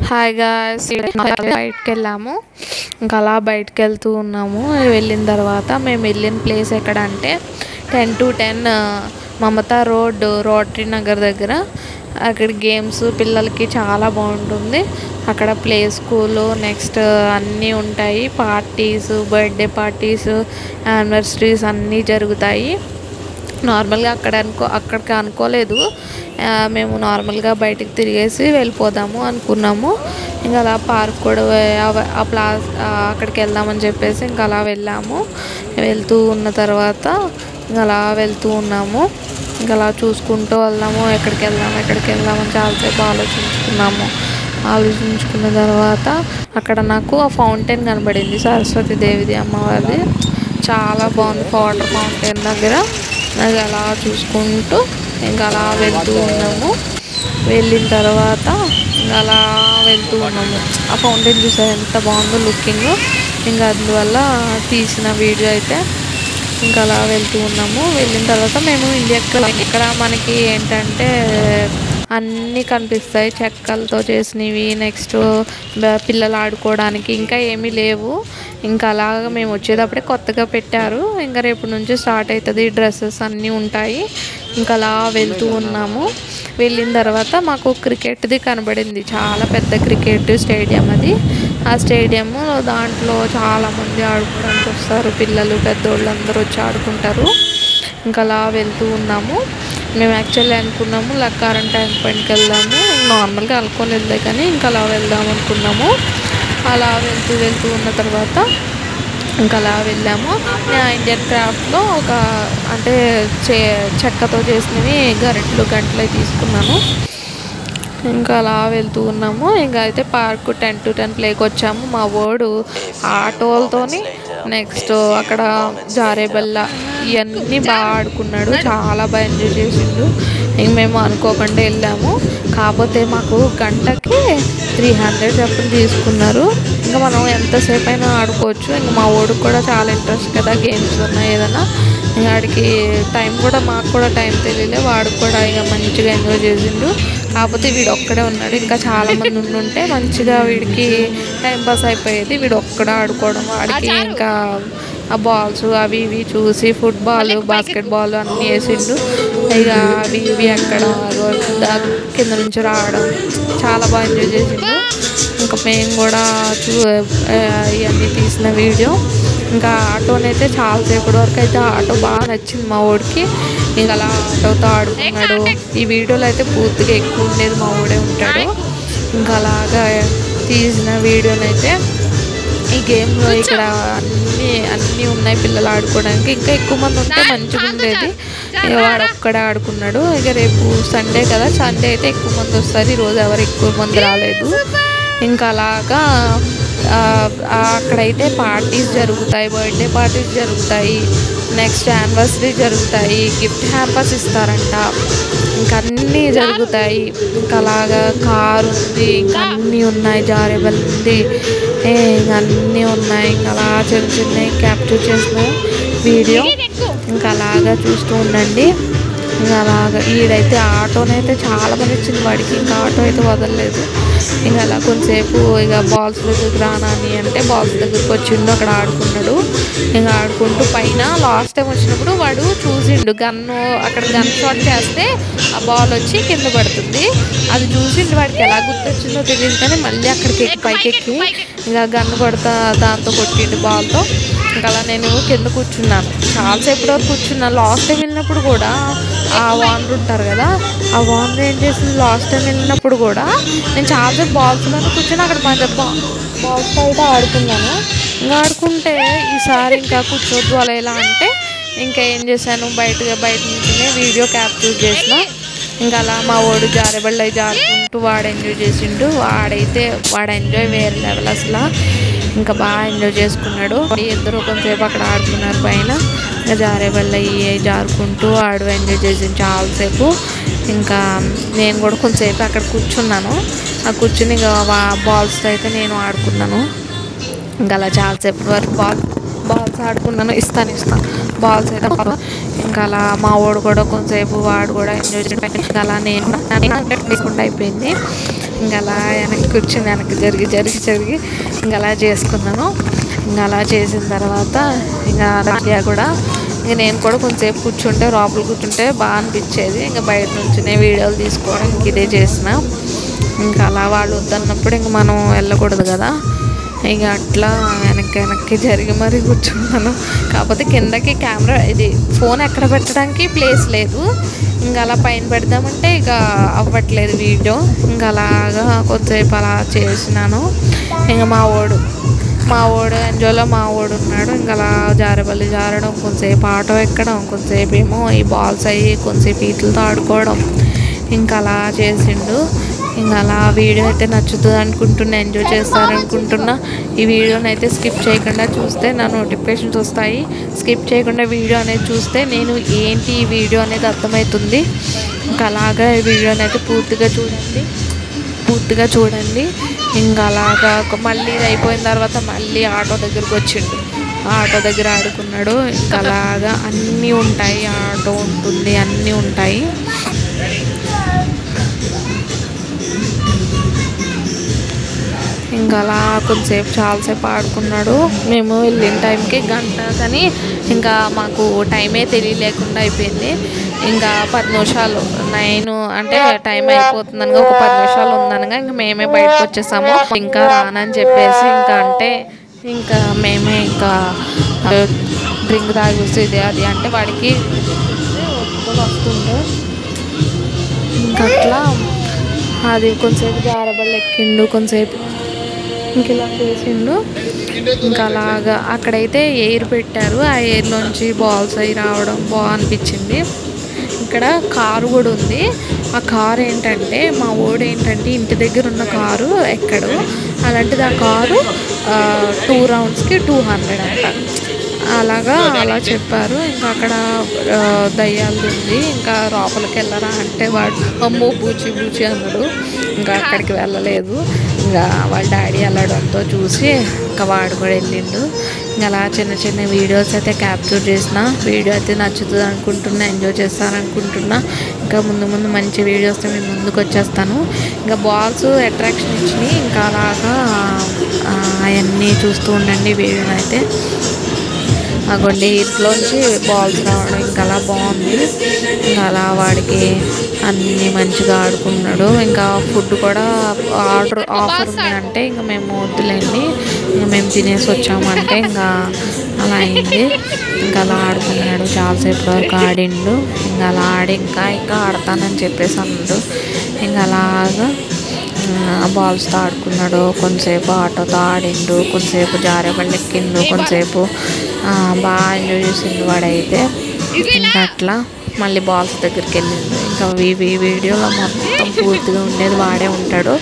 Hi guys, బయటకు వెళ్ళాము. ఇంకా అలా బయటకు వెళ్తూ ఉన్నాము. వెళ్ళిన తర్వాత మేము వెళ్ళిన ప్లేస్ ఎక్కడ అంటే 10 to 10 Mamata road, rotary Nagar దగ్గర. అక్కడ గేమ్స్ పిల్లలకి చాలా బాగుంటుంది. అక్కడ ప్లే స్కూలు, నెక్స్ట్ అన్నీ ఉంటాయి. పార్టీస్, బర్త్డే పార్టీస్, యానివర్సరీస్ అన్నీ జరుగుతాయి. నార్మల్గా అక్కడికి అనుకోలేదు. మేము నార్మల్గా బయటికి తిరిగేసి వెళ్ళిపోదాము అనుకున్నాము. ఇంకా అలా పార్క్ కూడా అక్కడికి వెళ్దామని చెప్పేసి ఇంకా అలా వెళ్ళాము. వెళ్తూ ఉన్న తర్వాత ఇంకా అలా వెళ్తూ ఉన్నాము. ఇంకా అలా చూసుకుంటూ వెళ్దాము. ఎక్కడికి వెళ్దామని చాలాసేపు ఆలోచించుకున్న తర్వాత అక్కడ నాకు ఆ ఫౌంటైన్ కనబడింది, సరస్వతి దేవిది, అమ్మవారిది. చాలా బాగుంది వాటర్ ఫౌంటైన్ దగ్గర. అది అలా చూసుకుంటూ ఇంకా అలా వెళ్తూ ఉన్నాము. వెళ్ళిన తర్వాత ఇంకా అలా వెళ్తూ ఉన్నాము. ఆ ఫౌంటైన్ చూసారు ఎంత బాగుందో లుకింగ్. ఇంకా అందువల్ల తీసిన వీడియో అయితే ఇంకా అలా వెళ్తూ ఉన్నాము. వెళ్ళిన తర్వాత మేము ఇక్కడ మనకి ఏంటంటే అన్నీ కనిపిస్తాయి, చెక్కలతో చేసినవి. నెక్స్ట్ పిల్లలు ఆడుకోవడానికి ఇంకా ఏమీ లేవు. ఇంకా అలాగా మేము వచ్చేటప్పుడే కొత్తగా పెట్టారు. ఇంకా రేపు నుంచి స్టార్ట్ అవుతుంది. డ్రెస్సెస్ అన్నీ ఉంటాయి. ఇంకా అలా వెళ్తూ ఉన్నాము. వెళ్ళిన తర్వాత మాకు క్రికెట్ది కనబడింది, చాలా పెద్ద క్రికెట్ స్టేడియం అది. ఆ స్టేడియము దాంట్లో చాలామంది ఆడుకోవడానికి వస్తారు. పిల్లలు, పెద్దోళ్ళు అందరూ వచ్చి ఆడుకుంటారు. ఇంకా అలా వెళ్తూ ఉన్నాము. మేము యాక్చువల్లీ అనుకున్నాము లక్కారం ట్యాంక్ బండ్కి వెళ్దాము. నార్మల్గా అనుకోలేదు కానీ ఇంకా అలా వెళ్దాం అనుకున్నాము. అలా వెళ్తూ ఉన్న తర్వాత ఇంకా అలా వెళ్ళాము. ఇండియన్ క్రాఫ్ట్లో అంటే చెక్కతో చేసినవి గంటలు తీసుకున్నాను. ఇంకా అలా వెళ్తూ ఉన్నాము. ఇంకా అయితే పార్క్ 10 to 10 ప్లేకి వచ్చాము. మా వాడు ఆటోలతోని నెక్స్ట్ అక్కడ జారేబల్ల ఇవన్నీ బాగా ఆడుకున్నాడు. చాలా బాగా ఎంజాయ్ చేసిండు. ఇంక మేము అనుకోకుండా వెళ్ళాము. కాకపోతే మాకు గంటకి 300 చొప్పున తీసుకున్నారు. ఇంకా మనం ఎంతసేపు అయినా ఆడుకోవచ్చు. ఇంకా మా వాడికి కూడా చాలా ఇంట్రెస్ట్ కదా గేమ్స్ ఉన్నాయి ఏదైనా. ఇంకా వాడికి మాకు కూడా టైం తెలియలే. వాడికి కూడా ఇక మంచిగా ఎంజాయ్ చేసిండు. కాకపోతే వీడు ఒక్కడే ఉన్నాడు. ఇంకా చాలామంది ఉంటే మంచిగా వీడికి టైంపాస్ అయిపోయేది. వీడు ఒక్కడే ఆడుకోవడం, వాడికి ఇంకా ఆ బాల్స్ అవి ఇవి చూసి ఫుట్బాల్, బాస్కెట్బాల్ అన్నీ వేసిండు. ఇక అవి ఇవి అక్కడ కింద నుంచి రావడం చాలా బాగా ఎంజాయ్ చేసిండు. ఇంకా మేము కూడా ఇవన్నీ తీసిన వీడియో. ఇంకా ఆటోనైతే చాలాసేపటి వరకు అయితే ఆటో బాగా నచ్చింది మా వాడికి. ఇంకా అలా ఆటోతో ఆడుకున్నాడు. ఈ వీడియోలో అయితే పూర్తిగా ఎక్కువ ఉండేది మా వాడే ఉంటాడు. ఇంకా అలాగా తీసిన వీడియోనైతే ఈ గేమ్లో ఇక్కడ అన్నీ ఉన్నాయి పిల్లలు ఆడుకోవడానికి. ఇంకా ఎక్కువ మంది ఉంటే మంచిగా ఉండేది. ఇక వాడు ఒక్కడే ఆడుకున్నాడు. ఇక రేపు సండే కదా, సండే అయితే ఎక్కువ మంది వస్తారు. ఈరోజు ఎవరు ఎక్కువ మంది రాలేదు. ఇంకా అలాగా అక్కడైతే పార్టీస్ జరుగుతాయి, బర్త్డే పార్టీస్ జరుగుతాయి, నెక్స్ట్ యానివర్సరీ జరుగుతాయి, గిఫ్ట్ హ్యాంపర్స్ ఇస్తారంట. ఇంకా అన్నీ జరుగుతాయి. ఇంకా అలాగా కారు ఉంది, ఇంకా అన్నీ ఉన్నాయి, జారేబల్ ఉంది, ఇంకా అన్నీ ఉన్నాయి. ఇంకా అలా చిన్నవి క్యాప్చర్ చేసిన వీడియో ఇంకా అలాగా చూస్తూ ఉండండి. ఇంకా అలాగా ఈడైతే ఆటోనైతే చాలా మంది ఇచ్చింది వాడికి. ఇంకా ఆటో అయితే వదలలేదు. ఇంకా అలా కొంతసేపు ఇక బాల్స్ దగ్గరికి రానని అంటే బాల్స్ దగ్గరికి వచ్చిండు. అక్కడ ఆడుకున్నాడు. ఇంకా ఆడుకుంటూ పైన లాస్ట్ టైం వచ్చినప్పుడు వాడు చూసిండు అక్కడ గన్ షాట్ చేస్తే ఆ బాల్ వచ్చి కింద పడుతుంది. అది చూసిండు. వాడికి ఎలా గుర్తొచ్చిందో తెలియదు కానీ మళ్ళీ అక్కడికి పైకెక్కి ఇంకా గన్ను కొడతా దాంతో కొట్టిండు బాల్తో. ఇంకా అలా నేను కింద కూర్చున్నాను. చాలాసేపటి వరకు కూర్చున్నాను. లాస్ట్ టైం వెళ్ళినప్పుడు కూడా ఆ వానర్ ఉంటారు కదా, ఆ వానర్ ఏం చేసింది, లాస్ట్ టైం వెళ్ళినప్పుడు కూడా నేను చాలాసేపు బాల్స్లోనే కూర్చొని అక్కడ బాల్స్ అయితే ఆడుకున్నాను. ఇంకా ఆడుకుంటే ఈసారి ఇంకా కూర్చోద్దు అలా ఎలా అంటే ఇంకా ఏం చేశాను, బయట నుంచినే వీడియో క్యాప్చర్ చేసిన. ఇంకా అలా మా వాడు జారేబళ్ళు అవి జారుకుంటూ వాడు ఎంజాయ్ చేసిండు. వాడు ఎంజాయ్ వేరే లెవెల్ అసలు. ఇంకా బాగా ఎంజాయ్ చేసుకున్నాడు. ఇద్దరు కొంతసేపు అక్కడ ఆడుకున్నారు పైన. ఇంకా జారేబళ్ళు అవి జారుకుంటూ వాడు ఎంజాయ్ చేసిండు చాలాసేపు. ఇంకా నేను కూడా కొంతసేపు అక్కడ కూర్చున్నాను. ఆ కూర్చుని ఇంకా బాల్స్తో అయితే నేను ఆడుకున్నాను. ఇంకా అలా చాలాసేపు వరకు బాల్స్ ఆడుకున్నాను. ఇస్తాను బాల్స్ అయితే. ఇంకా అలా మా వాడు కూడా కొంతసేపు వాడు కూడా ఎంజాయ్ చేయడం. ఇంకా అలా నేను తీసుకుంటూ అయిపోయింది. ఇంకా అలా వెనక్కి కూర్చొని వెనక్కి జరిగి జరిగి జరిగి ఇంకా అలా చేసుకున్నాను. ఇంకా అలా చేసిన తర్వాత ఇంకా రాజా కూడా ఇంక నేను కూడా కొంచెంసేపు కూర్చుంటే లోపల కూర్చుంటే బాగా అనిపించేది. ఇంకా బయట నుంచినే వీడియోలు తీసుకోవడం ఇంక ఇదే చేసిన. ఇంకా అలా వాళ్ళు వద్దన్నప్పుడు ఇంక మనం వెళ్ళకూడదు కదా, ఇక అట్లా వెనక్కి జరిగి మరీ కూర్చున్నాను. కాకపోతే కిందకి కెమెరా ఇది ఫోన్ ఎక్కడ పెట్టడానికి ప్లేస్ లేదు. ఇంకా అలా పైన పెడదామంటే ఇక అవ్వట్లేదు వీడియో. ఇంకా అలాగా కొద్దిసేపు అలా చేసినాను. ఇంకా మా వాడు ఎంజోలో మా వాడు ఉన్నాడు. ఇంకా అలా జారబల్లి జారడం, కొంతసేపు ఆటో ఎక్కడం, కొంతసేపు ఏమో ఈ బాల్స్ అయ్యి కొంతసేపు ఈతలతో ఆడుకోవడం ఇంకా అలా చేసిండు. ఇంకా అలా వీడియో అయితే నచ్చుతుంది అనుకుంటున్నా, ఎంజాయ్ చేస్తారనుకుంటున్నా. ఈ వీడియోని అయితే స్కిప్ చేయకుండా చూస్తే నా నోటిఫికేషన్స్ వస్తాయి. స్కిప్ చేయకుండా వీడియో అనేది చూస్తే నేను ఏంటి ఈ వీడియో అనేది అర్థమవుతుంది. ఇంకా అలాగా ఈ వీడియోని అయితే పూర్తిగా చూడండి. ఇంకా అలాగా మళ్ళీ ఇది అయిపోయిన తర్వాత మళ్ళీ ఆటో దగ్గరకు వచ్చిండు. ఆటో దగ్గర ఆడుకున్నాడు. ఇంకా అలాగా అన్నీ ఉంటాయి, ఆటో ఉంటుంది, అన్నీ ఉంటాయి. ఇంకా అలా కొంతసేపు చాలాసేపు ఆడుకున్నాడు. మేము వెళ్ళిన టైంకి గంట, కానీ ఇంకా మాకు టైమే తెలియలేకుండా అయిపోయింది. ఇంకా 10 నిమిషాలు 9 అంటే టైం అయిపోతుందనగా ఒక 10 నిమిషాలు ఉందనగా ఇంకా మేమే బయటకు వచ్చేసాము. ఇంకా రానని చెప్పేసి ఇంకా మేమే ఇంకా డ్రింక్ తాగేసి ఇది అది అంటే వాడికి ఒప్పుకొని వస్తుండే. ఇంకా అట్లా అది కొంతసేపు జారబళ్ళు ఎక్కిండు, కొంతసేపు ఇంక ఇలా చేసిండు. ఇంకా అలాగా అక్కడైతే ఎయిర్ పెట్టారు. ఆ ఎయిర్లోంచి బాల్స్ అవి రావడం బాగా అనిపించింది. ఇక్కడ కారు కూడా ఉంది. ఆ కారు ఏంటంటే మా వాడు ఇంటి దగ్గర ఉన్న కారు ఎక్కడు, అలాంటిది ఆ కారు 2 రౌండ్స్కి 200 అంట. అలా చెప్పారు. ఇంకా అక్కడ దయ్యాలు ఉంది, ఇంకా లోపలికి వెళ్ళరా అంటే వాడు అమ్మో బూచి అన్నాడు. ఇంకా అక్కడికి వెళ్ళలేదు. ఇంకా వాళ్ళ డాడీ వెళ్ళడంతో చూసి ఇంకా వాడు కూడా వెళ్ళిండు. ఇంకా అలా చిన్న వీడియోస్ అయితే క్యాప్చర్ చేసిన. వీడియో అయితే నచ్చుతుంది అనుకుంటున్నా, ఎంజాయ్ చేస్తాననుకుంటున్నా. ఇంకా ముందు మంచి వీడియోస్తో మేము ముందుకు వచ్చేస్తాను. ఇంకా బాల్స్ అట్రాక్షన్ ఇచ్చినాయి. ఇంకా అలాగా అవన్నీ చూస్తూ ఉండండి వీడియోని అయితే. అగోండి ఇంట్లోంచి బాల్స్ రావడం ఇంకా అలా బాగుంది. ఇంకా అలా వాడికి అన్నీ మంచిగా ఆడుకున్నాడు. ఇంకా ఫుడ్ కూడా ఆఫర్ ఉంది అంటే ఇంకా మేము వద్దులేండి, ఇంకా మేము తినేసి వచ్చామంటే ఇంకా అలా అయింది. ఇంకా అలా ఆడుకున్నాడు, చాలాసేపు వరకు ఆడిండు. ఇంకా అలా ఆడి ఇంకా ఆడతానని చెప్పేసి అన్నాడు. ఇంకా అలాగా బాల్స్తో ఆడుకున్నాడు, కొంతసేపు ఆటోతో ఆడిండు, కొంతసేపు జారేబళ్ళు ఎక్కిండు, కొంతసేపు బాగా ఎంజాయ్ చేసిండు వాడైతే. ఇంకా అట్లా మళ్ళీ బాల్స్ దగ్గరికి వెళ్ళిండు. ఇంకా వీడియోలో మొత్తం పూర్తిగా ఉండేది వాడే ఉంటాడు.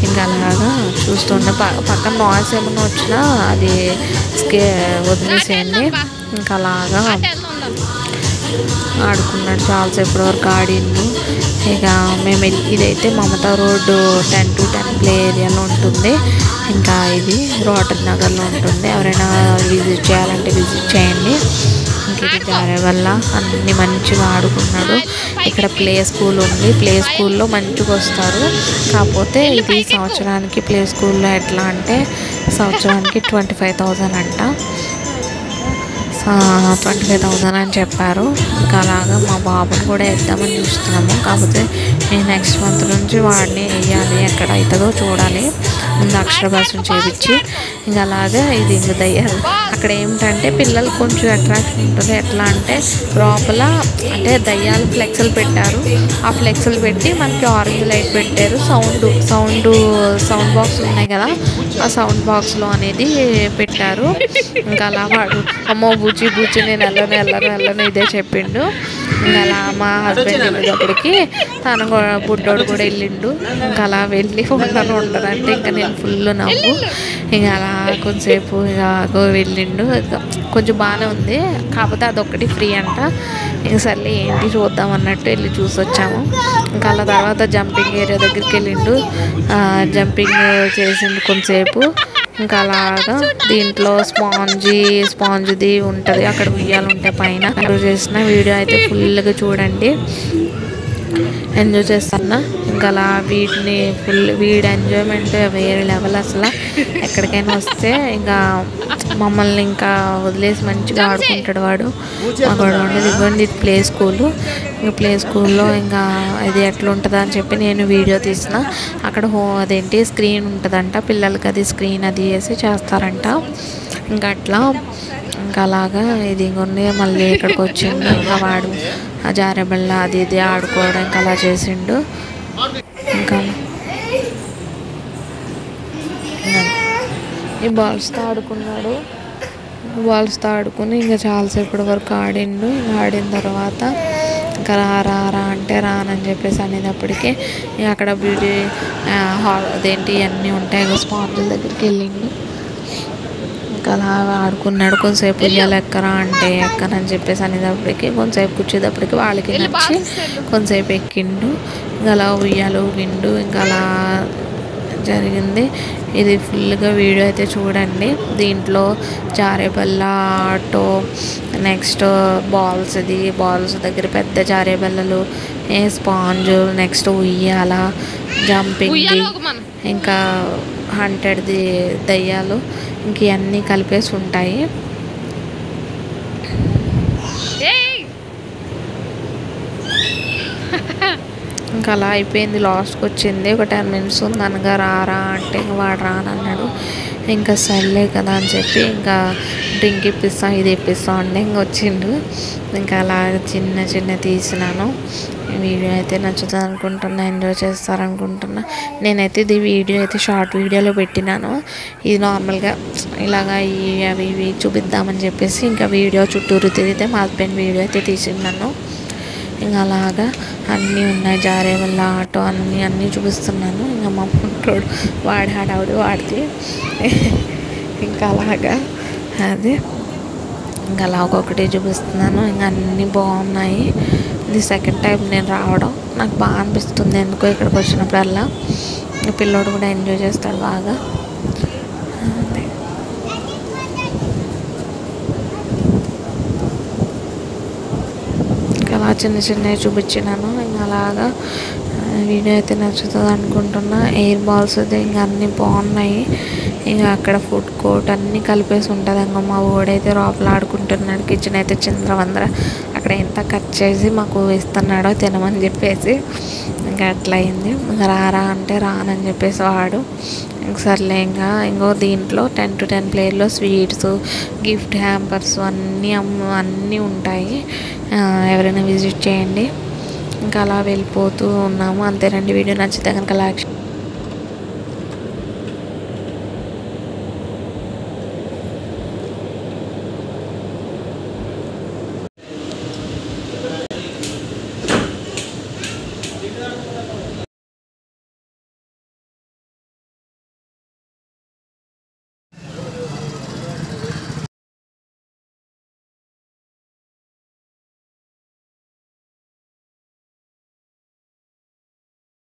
ఇంకా అలాగా చూస్తుండే పక్కన నాయిస్ ఏమైనా వచ్చినా అది వదిలేసేయండి. ఇంకా అలాగా ఆడుకున్నాడు, చాలాసేపు వరకు ఆడిండు. ఇక మేము ఇదైతే మమతా రోడ్డు 10 to 10 ప్లే ఏరియాలో ఉంటుంది. ఇంకా ఇది రోటరీ నగర్లో ఉంటుంది. ఎవరైనా విజిట్ చేయాలంటే విజిట్ చేయండి. ఇంక ఇది జారే వల్ల అన్ని మంచిగా ఆడుకున్నాడు. ఇక్కడ ప్లే స్కూల్ ఉంది, ప్లే స్కూల్లో మంచిగా వస్తారు. కాకపోతే ఇది సంవత్సరానికి ప్లే స్కూల్లో ఎట్లా అంటే సంవత్సరానికి 25,000 అంట. 25,000 అని చెప్పారు. ఇంకా అలాగా మా బాబుని కూడా వేద్దామని చూస్తున్నాము. కాకపోతే నేను నెక్స్ట్ మంత్ నుంచి వాడిని వేయాలి, ఎక్కడ అవుతుందో చూడాలి. ముందు అక్షరాభ్యాసం చేయించి ఇంకా అలాగే ఇది ఇంకా దయ్యాలు అక్కడ ఏమిటంటే పిల్లలు కొంచెం అట్రాక్షన్ ఉంటుంది. ఎట్లా అంటే లోపల అంటే దయ్యాలు ఫ్లెక్స్లు పెట్టారు. ఆ ఫ్లెక్స్లు పెట్టి మనకి ఆరెంజ్ లైట్ పెట్టారు. సౌండ్ బాక్స్లు ఉన్నాయి కదా, ఆ సౌండ్ బాక్స్లో అనేది పెట్టారు. ఇంకా అలా వాడు అమ్మో బూచి నేను వెళ్ళను ఇదే చెప్పిండు. ఇంకా అలా మా హస్బెండ్ వెళ్ళేటప్పటికి తను బుడ్డోడు కూడా వెళ్ళిండు. ఇంకా అలా వెళ్ళి ఉండదంటే ఇంకా నేను ఫుల్ నవ్వు. ఇంకా అలా కొంచెంసేపు ఇక వెళ్ళిండు. కొంచెం బాగానే ఉంది, కాకపోతే అదొక్కటి ఫ్రీ అంట. ఇంక సర్లే ఏంటి చూద్దాం అన్నట్టు వెళ్ళి చూసి వచ్చాము. ఇంకా అలా తర్వాత జంపింగ్ ఏరియా దగ్గరికి వెళ్ళిండు, జంపింగ్ చేసిండు కొంచెంసేపు. ఇంకా అలాగా దీంట్లో స్పాంజ్ది ఉంటుంది, అక్కడ ఉయ్యాలు ఉంటాయి పైన. చేసిన వీడియో అయితే ఫుల్గా చూడండి, ఎంజాయ్ చేస్తున్నా. ఇంకా అలా వీడిని వీడి ఎంజాయ్మెంట్ వేరే లెవెల్ అసలు. ఎక్కడికైనా వస్తే ఇంకా మమ్మల్ని ఇంకా వదిలేసి మంచిగా ఆడుకుంటాడు వాడు. అక్కడ ఉండేది ఇవ్వండి, ఇది ప్లే స్కూలు. ఇంకా ప్లే స్కూల్లో ఇంకా ఇది ఎట్లా ఉంటుందా అని చెప్పి నేను వీడియో తీసిన. అక్కడ అదేంటి స్క్రీన్ ఉంటుందంట పిల్లలకి, అది స్క్రీన్ అది వేసి చేస్తారంట. ఇంకా అట్లా ఇంకా అలాగా ఇది కొన్ని మళ్ళీ ఇక్కడికి వచ్చిండు. ఇంకా వాడు ఆ జారెబల్ల అది ఇది ఆడుకోవడం ఇంకా అలా చేసిండు. ఇంకా ఈ బాల్స్తో ఆడుకున్నాడు. బాల్స్తో ఆడుకుని ఇంకా చాలాసేపటి వరకు ఆడిండు. ఇంకా ఆడిన తర్వాత ఇంకా రా అంటే రానని చెప్పేసి అనేటప్పటికీ ఇంకా అక్కడ బ్యూటీ అదేంటి ఇవన్నీ ఉంటాయి స్పాంజుల దగ్గరికి వెళ్ళిండు. ఇంకా అలా ఆడుకున్నాడు. కొంతసేపు ఉయ్యాలి ఎక్కరా అంటే ఎక్కనని చెప్పేసి అనేటప్పటికి కొంతసేపు కూర్చేటప్పటికి వాళ్ళకి నచ్చి కొంతసేపు ఎక్కిండు. ఇంకా అలా ఉయ్యాలు ఊగిండు. ఇంకా అలా జరిగింది. ఇది ఫుల్గా వీడియో అయితే చూడండి. దీంట్లో జారేబల్ల ఆటో, నెక్స్ట్ బాల్స్ దగ్గర పెద్ద జారేబల్లలు, స్పాంజు, నెక్స్ట్ ఉయ్యాల, జంపింగ్ది, ఇంకా హంటెడ్ది దయ్యాలు, ఇంక ఇవన్నీ కలిపేసి ఉంటాయి. ఇంకా అలా అయిపోయింది. లాస్ట్కి వచ్చింది. ఒక 10 minutes ఉంది అనగా రా అంటే ఇంకా వాడు రానన్నాడు. ఇంకా సర్లే కదా అని చెప్పి ఇంకా డ్రింక్ ఇప్పిస్తాం ఇది ఇప్పిస్తాం అంటే ఇంక వచ్చిండు. ఇంకా అలా చిన్న తీసినాను. వీడియో అయితే నచ్చుతుంది అనుకుంటున్నా, ఎంజాయ్ చేస్తారనుకుంటున్నా. నేనైతే ఇది వీడియో అయితే షార్ట్ వీడియోలో పెట్టినాను. ఇది నార్మల్గా ఇలాగా అవి చూపిద్దామని చెప్పేసి ఇంకా వీడియో చుట్టూరు తిరిగితే మా హస్బెండ్ వీడియో అయితే తీసినాను. ఇంకా అలాగా అన్నీ ఉన్నాయి. జారేబల్ల ఆటో అన్నీ చూపిస్తున్నాను. ఇంకా మా పుట్రోడు వాడి హడావుడి వాడితే ఇంకా అలాగా అది ఇంకా అలా ఒక్కొక్కటి చూపిస్తున్నాను. ఇంకా అన్నీ బాగున్నాయి. ఇది సెకండ్ టైం నేను రావడం నాకు బాగా అనిపిస్తుంది. ఎందుకో ఇక్కడికి వచ్చినప్పుడల్లా పిల్లోడు కూడా ఎంజాయ్ చేస్తాడు బాగా. అలా చిన్నవి చూపించినాను. ఇంకా అలాగా వీడియో అయితే నచ్చుతుంది అనుకుంటున్నా. ఎయిర్ బాల్స్ అయితే ఇంకా అన్నీ బాగున్నాయి. ఇంకా అక్కడ ఫుడ్ కోర్ట్ అన్నీ కలిపేసి ఉంటుంది. ఇంకా మా ఓడైతే లోపల ఆడుకుంటున్నాడు. కిచెన్ అయితే చిందరవందర. అక్కడ ఎంత కట్ చేసి మాకు ఇస్తున్నాడో తినమని చెప్పేసి ఇంకా అట్లా అయింది. ఇంకా రా అంటే రానని చెప్పేసి వాడు సర్లే ఇంకో దీంట్లో 10 to 10 ప్లేట్లో స్వీట్స్, గిఫ్ట్ హ్యాంపర్స్ అన్నీ ఉంటాయి. ఎవరైనా విజిట్ చేయండి. ఇంకా అలా వెళ్ళిపోతూ ఉన్నాము. అంతేనండి. వీడియో నచ్చితే కనుక లైక్